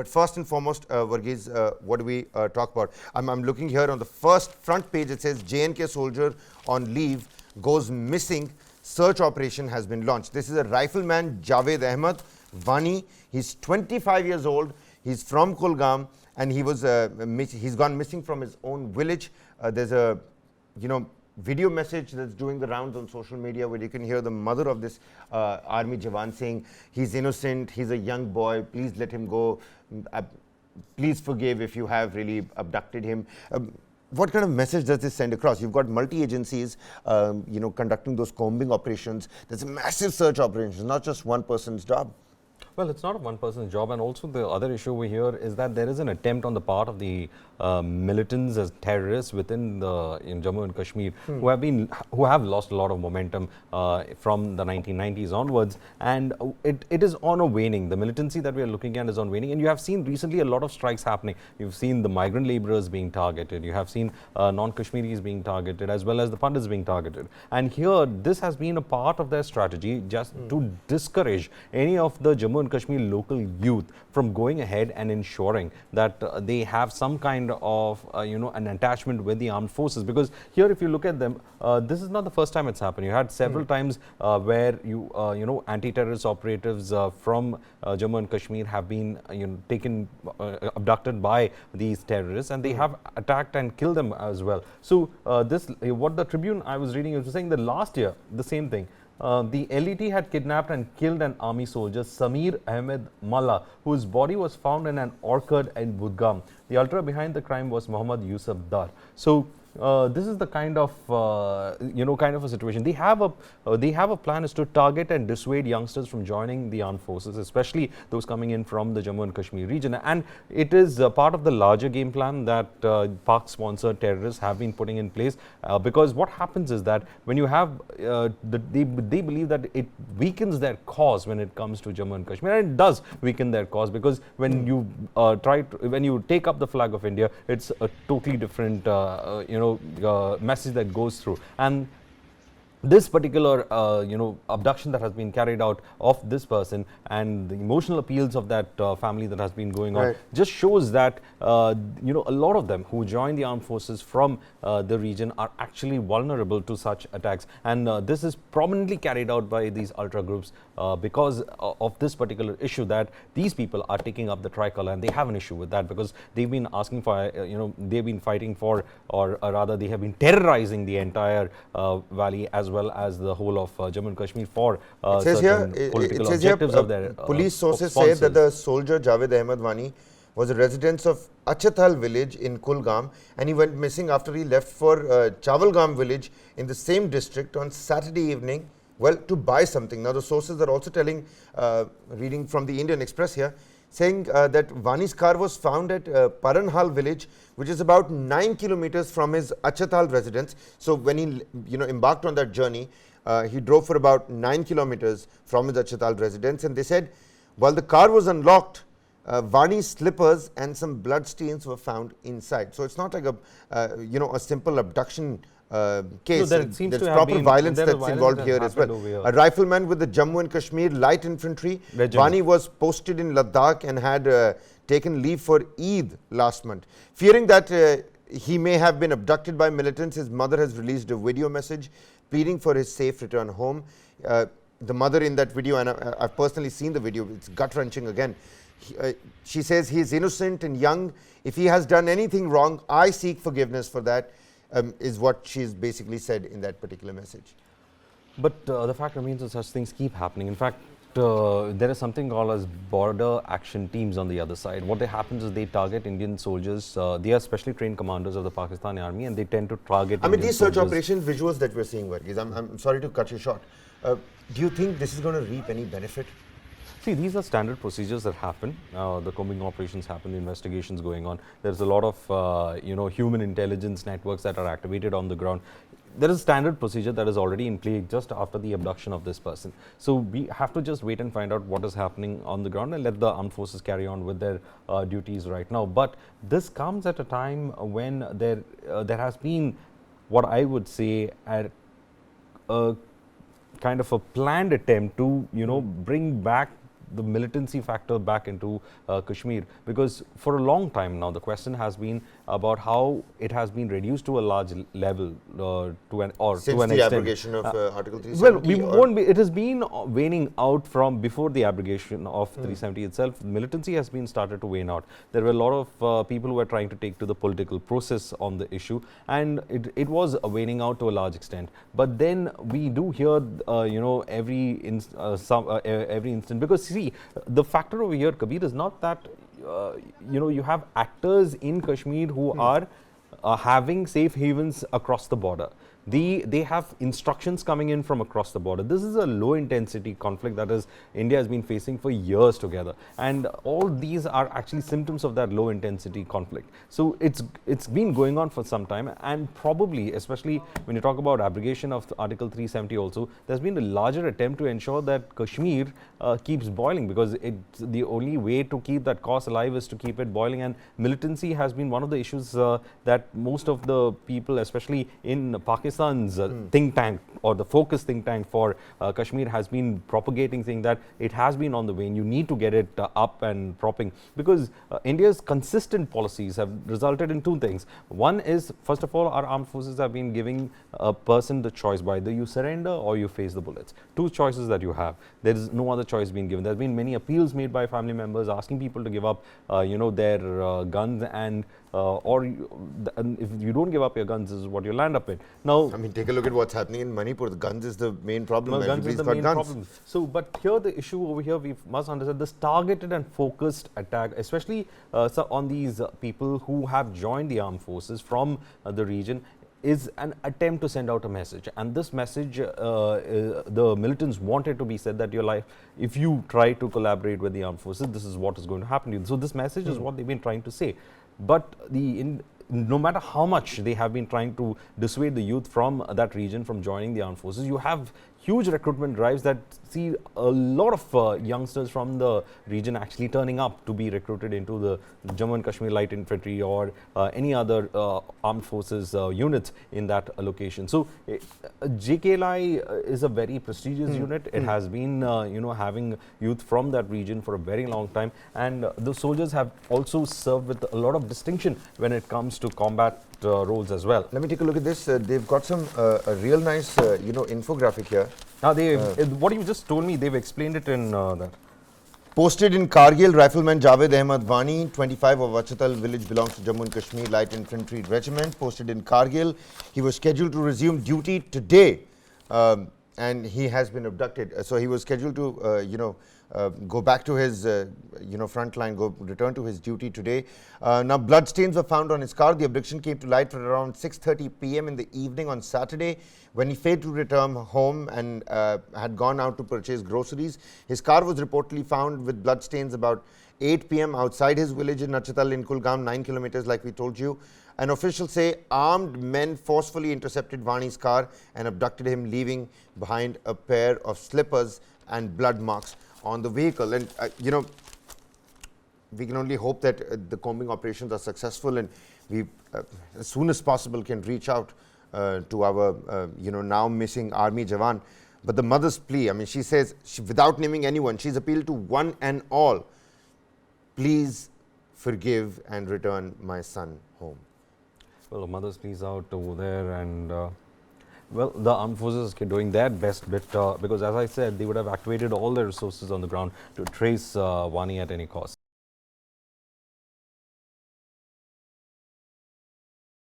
But first and foremost, Varghese, what do we talk about? I'm looking here on the first front page. It says J&K soldier on leave goes missing. Search operation has been launched. This is a Rifleman Javed Ahmad, Vani. He's 25 years old. He's from Kulgam, and he's gone missing from his own village. There's a, video message that's doing the rounds on social media where you can hear the mother of this Army Jawan saying, he's innocent, he's a young boy, please let him go, please forgive if you have really abducted him. What kind of message does this send across? You've got multi-agencies, conducting those combing operations. There's a massive search operation, not just one person's job. Well, it's not a one-person's job, and also the other issue over here is that there is an attempt on the part of the militants as terrorists within in Jammu and Kashmir who have lost a lot of momentum from the 1990s onwards, and it is on a waning. The militancy that we are looking at is on waning, and you have seen recently a lot of strikes happening. You've seen the migrant laborers being targeted. You have seen non-Kashmiris being targeted, as well as the Pandits being targeted. And here, this has been a part of their strategy just to discourage any of the Jammu and Kashmir local youth from going ahead and ensuring that they have some kind of an attachment with the armed forces. Because here, if you look at them, this is not the first time it's happened. You had several times where anti-terrorist operatives from Jammu and Kashmir have been abducted by these terrorists, and they have attacked and killed them as well. So what the Tribune I was reading was saying that last year the same thing. The LET had kidnapped and killed an army soldier, Samir Ahmed Malla, whose body was found in an orchard in Kulgam. The ultra behind the crime was Muhammad Yusuf Dar. So this is the kind of a situation. They have a plan is to target and dissuade youngsters from joining the armed forces, especially those coming in from the Jammu and Kashmir region. And it is part of the larger game plan that Pak-sponsored terrorists have been putting in place. Because what happens is that when you have they believe that it weakens their cause when it comes to Jammu and Kashmir, and it does weaken their cause, because when you when you take up the flag of India, it's a totally different message that goes through. And this particular abduction that has been carried out of this person and the emotional appeals of that family that has been going on just shows that a lot of them who join the armed forces from the region are actually vulnerable to such attacks, and this is prominently carried out by these ultra groups because of this particular issue, that these people are taking up the tricolour, and they have an issue with that because they've been asking for they've been fighting for, or rather they have been terrorizing the entire valley as well as the whole of Jammu and Kashmir for certain political objectives of their police sources say that the soldier Javed Ahmad Vani was a resident of Achatal village in Kulgam, and he went missing after he left for Chavalgam village in the same district on Saturday evening, to buy something. Now the sources are also telling, reading from the Indian Express here, saying that Vani's car was found at Paranhal village, which is about 9 kilometers from his Achatal residence. So when he embarked on that journey, he drove for about 9 kilometers from his Achatal residence, and they said while the car was unlocked, Vani's slippers and some blood stains were found inside. So it's not like a simple abduction case. So there's proper violence that's involved here as well. A rifleman with the Jammu and Kashmir Light Infantry, Vani was posted in Ladakh and had taken leave for Eid last month. Fearing that he may have been abducted by militants, his mother has released a video message pleading for his safe return home. The mother in that video, and I've personally seen the video, it's gut-wrenching again. She says he is innocent and young. If he has done anything wrong, I seek forgiveness for that. Is what she's basically said in that particular message. But the fact remains that such things keep happening. In fact, there is something called as border action teams on the other side. What happens is they target Indian soldiers. They are specially trained commanders of the Pakistani army, and they tend to target Indian these search operation visuals that we're seeing, Varghese, I'm sorry to cut you short. Do you think this is going to reap any benefit? See, these are standard procedures that happen. The combing operations happen, the investigations going on. There's a lot of, human intelligence networks that are activated on the ground. There is a standard procedure that is already in play just after the abduction of this person. So we have to just wait and find out what is happening on the ground and let the armed forces carry on with their duties right now. But this comes at a time when there has been what I would say a kind of a planned attempt to, bring back the militancy factor back into Kashmir, because for a long time now the question has been about how it has been reduced to a large level to an Since an the extent. abrogation of Article 370? Well, we or- won't be. It has been waning out from before the abrogation of 370 itself. Militancy has been started to wane out. There were a lot of people who were trying to take to the political process on the issue, and it was waning out to a large extent. But then we do hear, every instant, because see, the factor over here, Kabir, is not that you have actors in Kashmir who are having safe havens across the border. They have instructions coming in from across the border. This is a low intensity conflict that is India has been facing for years together, and all these are actually symptoms of that low intensity conflict. So it's been going on for some time, and probably, especially when you talk about abrogation of Article 370 also, there's been a larger attempt to ensure that Kashmir keeps boiling, because it's the only way to keep that cause alive is to keep it boiling. And militancy has been one of the issues that most of the people, especially in Pakistan's think tank, or the focus think tank for Kashmir, has been propagating, saying that it has been on the wane. You need to get it up and propping, because India's consistent policies have resulted in two things. One is, first of all, our armed forces have been giving a person the choice: either you surrender or you face the bullets. Two choices that you have. There is no other choice being given. There have been many appeals made by family members asking people to give up, their guns, and if you don't give up your guns, this is what you'll land up with. Now, I mean, take a look at what's happening in Manipur. The guns is the main problem. no, guns is Everybody's the got main guns. problem. So, but here the issue over here, we must understand this targeted and focused attack, especially on these people who have joined the armed forces from the region, is an attempt to send out a message. And this message, the militants wanted to be said that your life, if you try to collaborate with the armed forces, this is what is going to happen to you. So this message is what they've been trying to say. But no matter how much they have been trying to dissuade the youth from that region from joining the armed forces, you have huge recruitment drives that see a lot of youngsters from the region actually turning up to be recruited into the Jammu and Kashmir Light Infantry or any other armed forces units in that location. So JKLI is a very prestigious unit. It has been having youth from that region for a very long time, and the soldiers have also served with a lot of distinction when it comes to combat roles as well. Let me take a look at this. They've got some a real nice infographic here. Now what you just told me, they've explained it in that. Posted in Kargil, Rifleman Javed Ahmad Vani, 25 of Vachatal village, belongs to Jammu and Kashmir Light Infantry Regiment. Posted in Kargil. He was scheduled to resume duty today, and he has been abducted. So he was scheduled to, go back to his, front line, return to his duty today. Now, bloodstains were found on his car. The abduction came to light for around 6:30 p.m. in the evening on Saturday, when he failed to return home and had gone out to purchase groceries. His car was reportedly found with bloodstains about 8 p.m. outside his village in Nachatal in Kulgam, 9 kilometers, like we told you. And officials say armed men forcefully intercepted Vani's car and abducted him, leaving behind a pair of slippers and blood marks on the vehicle. And, we can only hope that the combing operations are successful, and we, as soon as possible, can reach out to our, now missing Army Jawan. But the mother's plea, I mean, she says, without naming anyone, she's appealed to one and all, please forgive and return my son home. Well, the mother's pleas out over there, and well, the armed forces are doing their best bit, because as I said, they would have activated all their resources on the ground to trace Vani at any cost.